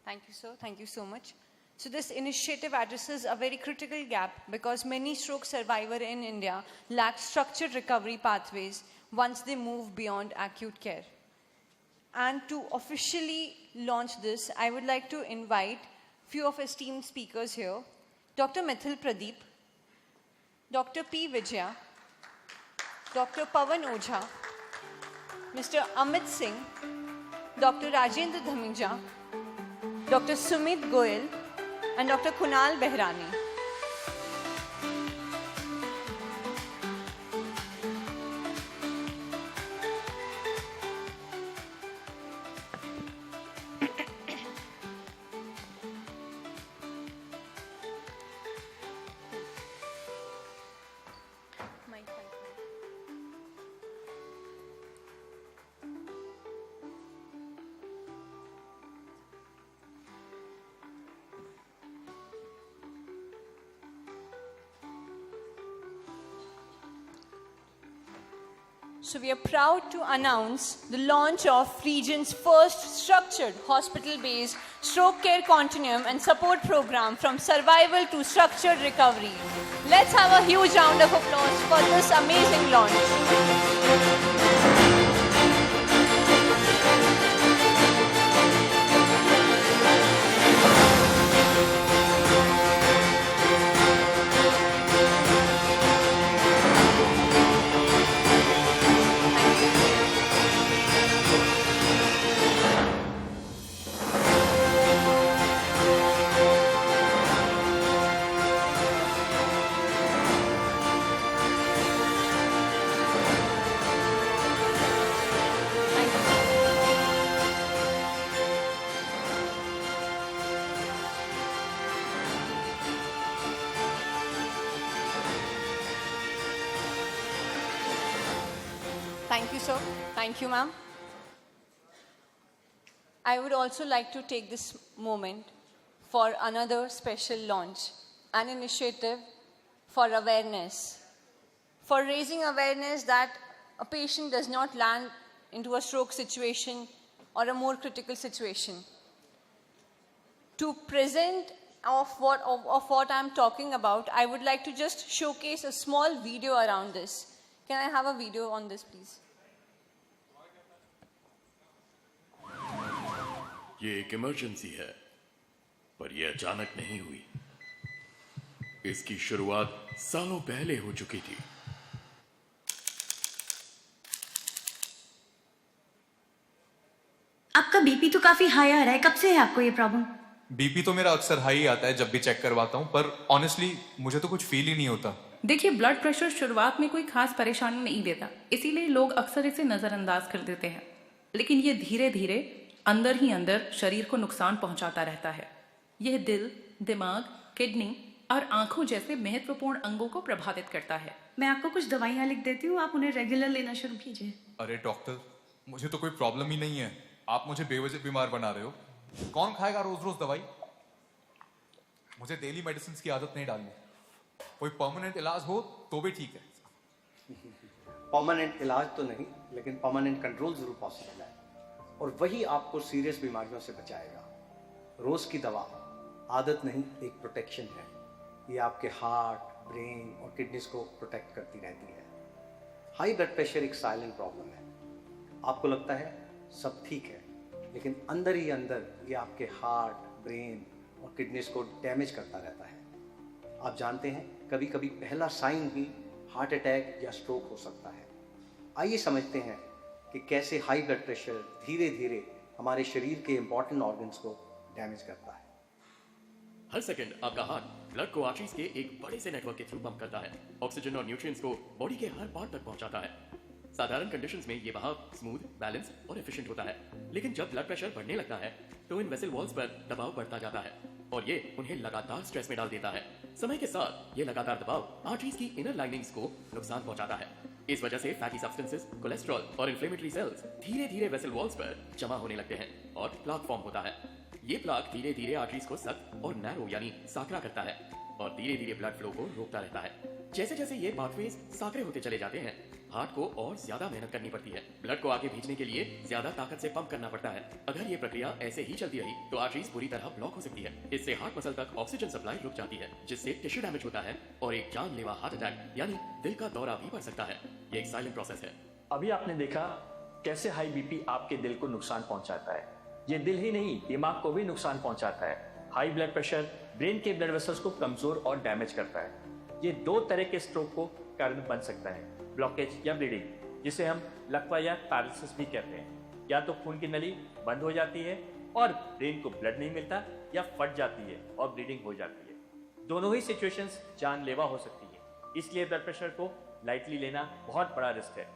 Thank you, sir. Thank you so much. So this initiative addresses a very critical gap because many stroke survivors in India lack structured recovery pathways once they move beyond acute care. And to officially launch this, I would like to invite few of esteemed speakers here. Dr. Mithil Pradeep, Dr. P. Vijaya, Dr. Pawan Ojha, Mr. Amit Singh, Dr. Rajendra Dhamija, Dr. Sumit Goyal, and Dr. Kunal Behrani. So we are proud to announce the launch of region's first structured hospital-based stroke care continuum and support program from survival to structured recovery. Let's have a huge round of applause for this amazing launch. Thank you, sir. Thank you, ma'am. I would also like to take this moment for another special launch, an initiative for awareness, for raising awareness that a patient does not land into a stroke situation or a more critical situation. To present of what I'm talking about, I would like to just showcase a small video around this. Can I have a video on this, please? ये एक emergency है, पर यह अचानक नहीं हुई। इसकी शुरुआत सालों पहले हो चुकी थी। आपका बीपी तो काफी हाई आ रहा है, कब से है आपको ये प्रॉब्लम? बीपी तो मेरा अक्सर हाई आता है जब भी चेक करवाता हूँ, पर ऑनेस्टली मुझे तो कुछ फील ही नहीं होता। देखिए, ब्लड प्रेशर शुरुआत में कोई खास परेशानी नहीं देता, इसीलिए लोग अक्सर इसे नजरअंदाज कर देते हैं। लेकिन ये धीरे धीरे अंदर ही अंदर शरीर को नुकसान पहुंचाता रहता है। यह दिल, दिमाग, किडनी और आंखों जैसे महत्वपूर्ण अंगों को प्रभावित करता है। मैं आपको कुछ दवाइयाँ लिख देती हूँ, आप उन्हें रेगुलर लेना शुरू कीजिए। अरे डॉक्टर, मुझे तो कोई प्रॉब्लम ही नहीं है, आप मुझे बेवजह बीमार बना रहे हो। कौन खाएगा रोज रोज दवाई? मुझे डेली मेडिसिन की आदत नहीं डालनी। कोई परमानेंट इलाज हो तो भी ठीक है। परमानेंट इलाज तो नहीं, लेकिन परमानेंट कंट्रोल जरूर पॉसिबल है, और वही आपको सीरियस बीमारियों से बचाएगा। रोज की दवा आदत नहीं, एक प्रोटेक्शन है। ये आपके हार्ट, ब्रेन और किडनीज को प्रोटेक्ट करती रहती है। हाई ब्लड प्रेशर एक साइलेंट प्रॉब्लम है। आपको लगता है सब ठीक है, लेकिन अंदर ही अंदर ये आपके हार्ट, ब्रेन और किडनीज को डैमेज करता रहता है। आप जानते हैं, कभी कभी पहला साइन ही हार्ट अटैक या स्ट्रोक हो सकता है। आइए समझते हैं कि कैसे हाई ब्लड प्रेशर धीरे धीरे हमारे शरीर के इंपॉर्टेंट ऑर्गन्स को डैमेज करता है। हर सेकंड आपका हार्ट ब्लड को आर्टरीज के एक बड़े से नेटवर्क के थ्रू पंप करता है, ऑक्सीजन और न्यूट्रिएंट्स को बॉडी के हर पार्ट तक पहुंचाता है। साधारण कंडीशंस में ये बहाव स्मूथ, बैलेंस और एफिशिएंट होता है, लेकिन जब ब्लड प्रेशर बढ़ने लगता है तो इन वेसल वॉल्स पर दबाव बढ़ता जाता है और ये उन्हें लगातार स्ट्रेस में डाल देता है। समय के साथ ये लगातार दबाव आर्टरीज की इनर लाइनिंग्स को नुकसान पहुंचाता है। इस वजह से फैटी सब्सटेंसेस, कोलेस्ट्रॉल और इन्फ्लेमेटरी सेल्स धीरे धीरे वेसल वॉल्स पर जमा होने लगते हैं और प्लाक फॉर्म होता है। ये प्लाक धीरे धीरे आर्टरीज को सख्त और नैरो यानी साकरा करता है और धीरे धीरे ब्लड फ्लो को रोकता रहता है। जैसे जैसे ये पाथवेज साकरे होते चले जाते हैं, हार्ट को और ज्यादा मेहनत करनी पड़ती है। ब्लड को आगे भेजने के लिए ज्यादा ताकत से पंप करना पड़ता है। अगर ये प्रक्रिया ऐसे ही चलती रही तो आर्टरीज पूरी तरह ब्लॉक हो सकती है। इससे हार्ट मसल तक ऑक्सीजन सप्लाई रुक जाती है, जिससे टिश्यू डैमेज होता है और एक जानलेवा हार्ट अटैक यानी दिल का दौरा भी पड़ सकता है। ये एक साइलेंट प्रोसेस है। अभी आपने देखा कैसे हाई बीपी आपके दिल को नुकसान पहुंचाता है। ये दिल ही नहीं, दिमाग को भी नुकसान पहुंचाता है। हाई ब्लड प्रेशर ब्रेन के ब्लड वेसल्स को कमजोर और डैमेज करता है। ये 2 तरह के स्ट्रोक को कारण बन सकता है, ब्लॉकेज या ब्लीडिंग, जिसे हम लकवा या पैरालिसिस भी कहते हैं। या तो खून की नली बंद हो जाती है और ब्रेन को ब्लड नहीं मिलता, या फट जाती है और ब्लीडिंग हो जाती है। दोनों ही सिचुएशंस जानलेवा हो सकती है, इसलिए ब्लड प्रेशर को लाइटली लेना बहुत बड़ा रिस्क है।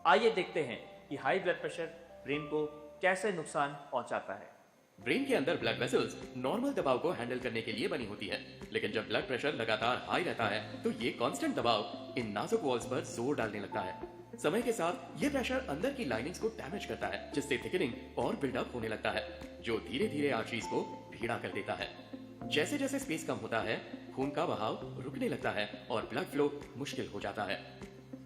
आइए देखते हैं कि हाई ब्लड प्रेशर ब्रेन को कैसे नुकसान पहुंचाता है। ब्रेन के अंदर ब्लड वेसल्स नॉर्मल दबाव को हैंडल करने के लिए बनी होती है, लेकिन जब ब्लड प्रेशर लगातार हाई रहता है तो ये कांस्टेंट दबाव इन नाजुक वॉल्स पर जोर डालने लगता है। समय के साथ ये प्रेशर अंदर की लाइनिंग्स को डैमेज करता है, जिससे थिकनिंग और बिल्डअप होने लगता है, जो धीरे धीरे आर्टरीज को ढीला कर देता है। जैसे जैसे स्पेस कम होता है, खून का बहाव रुकने लगता है और ब्लड फ्लो मुश्किल हो जाता है।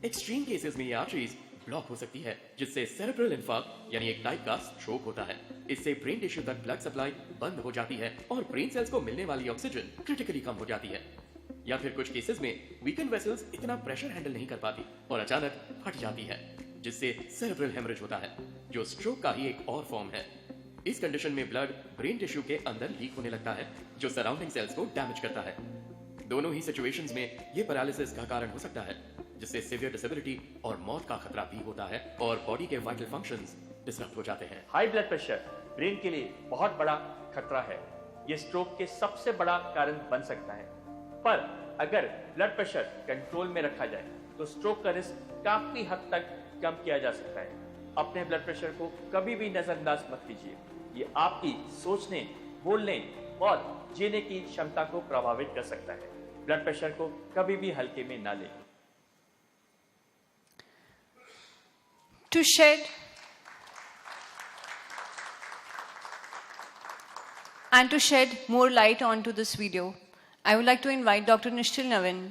एक्सट्रीम केसेस में ये आर्टरीज ब्लॉक हो सकती है, जिससे सेरेब्रल इंफार्क्ट यानी एक टाइप का स्ट्रोक होता है। इससे ब्रेन टिश्यू तक ब्लड सप्लाई बंद हो जाती है और ब्रेन सेल्स को मिलने वाली ऑक्सीजन क्रिटिकली कम हो जाती है। या फिर कुछ केसेस में वीकेंड वेसल्स इतना प्रेशर हैंडल नहीं कर पाती और अचानक फट जाती है, जिससे सेरेब्रल हेमरेज होता है, जो स्ट्रोक का ही एक और फॉर्म है। इस कंडीशन में ब्लड ब्रेन टिश्यू के अंदर लीक होने लगता है, जो सराउंडिंग सेल्स को डैमेज करता है। दोनों ही सिचुएशंस में ये पैरालिसिस का कारण हो सकता है, जिससे सीवियर डिसेबिलिटी और मौत का खतरा भी होता है और बॉडी के वाइटल फंक्शंस डिस्टर्ब हो जाते हैं। हाई ब्लड प्रेशर ब्रेन के लिए बहुत बड़ा खतरा है। ये स्ट्रोक के सबसे बड़ा कारण बन सकता है, पर अगर ब्लड प्रेशर कंट्रोल में रखा जाए तो स्ट्रोक का रिस्क काफी हद तक कम किया जा सकता है। अपने ब्लड प्रेशर को कभी भी नजरअंदाज मत कीजिए। ये आपकी सोचने, बोलने और जीने की क्षमता को प्रभावित कर सकता है। ब्लड प्रेशर को कभी भी हल्के में ना लें। To shed more light onto this video, I would like to invite Dr. Nishchal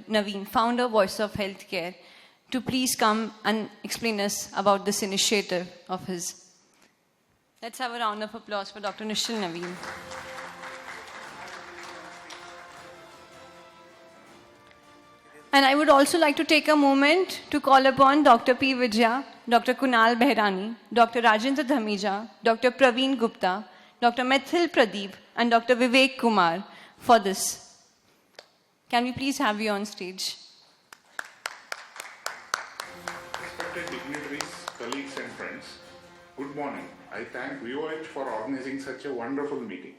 Naveen, founder Voice of Healthcare, to please come and explain us about this initiative of his. Let's have a round of applause for Dr. Nishchal Naveen. And I would also like to take a moment to call upon Dr. P. Vijaya, Dr. Kunal Behrani, Dr. Rajendra Dhamija, Dr. Praveen Gupta, Dr. Mithil Pradeep, and Dr. Vivek Kumar for this. Can we please have you on stage? Respected dignitaries, colleagues and friends, good morning. I thank VOH for organizing such a wonderful meeting.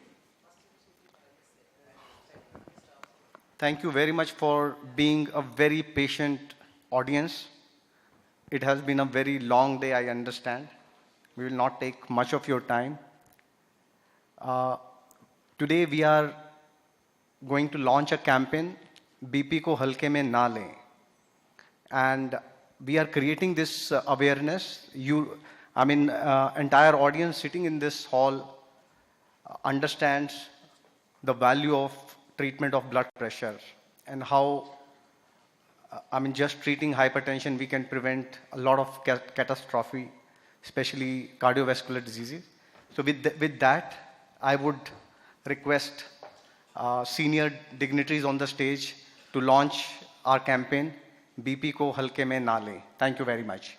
Thank you very much for being a very patient audience. It has been a very long day, I understand. We will not take much of your time. Today we are going to launch a campaign, BP ko halke mein na lein. And we are creating this awareness. Entire audience sitting in this hall understands the value of treatment of blood pressure and how, just treating hypertension, we can prevent a lot of catastrophe, especially cardiovascular diseases. So with that, I would request senior dignitaries on the stage to launch our campaign, BP ko halke mein na le. Thank you very much.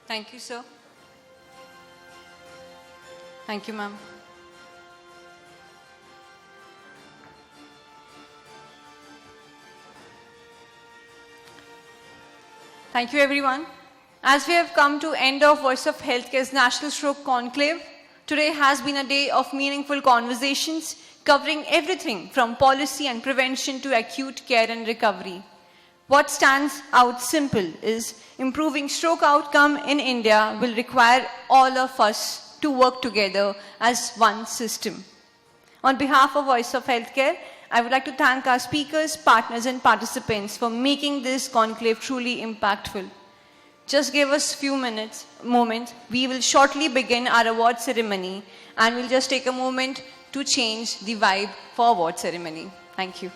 Thank you, sir. Thank you, ma'am. Thank you, everyone. As we have come to end of Voice of Healthcare's National Stroke Conclave, today has been a day of meaningful conversations covering everything from policy and prevention to acute care and recovery. What stands out simple is improving stroke outcome in India will require all of us to work together as one system. On behalf of Voice of Healthcare I would like to thank our speakers, partners and participants for making this conclave truly impactful. Just give us few moments. We will shortly begin our award ceremony and we'll just take a moment to change the vibe for award ceremony. Thank you.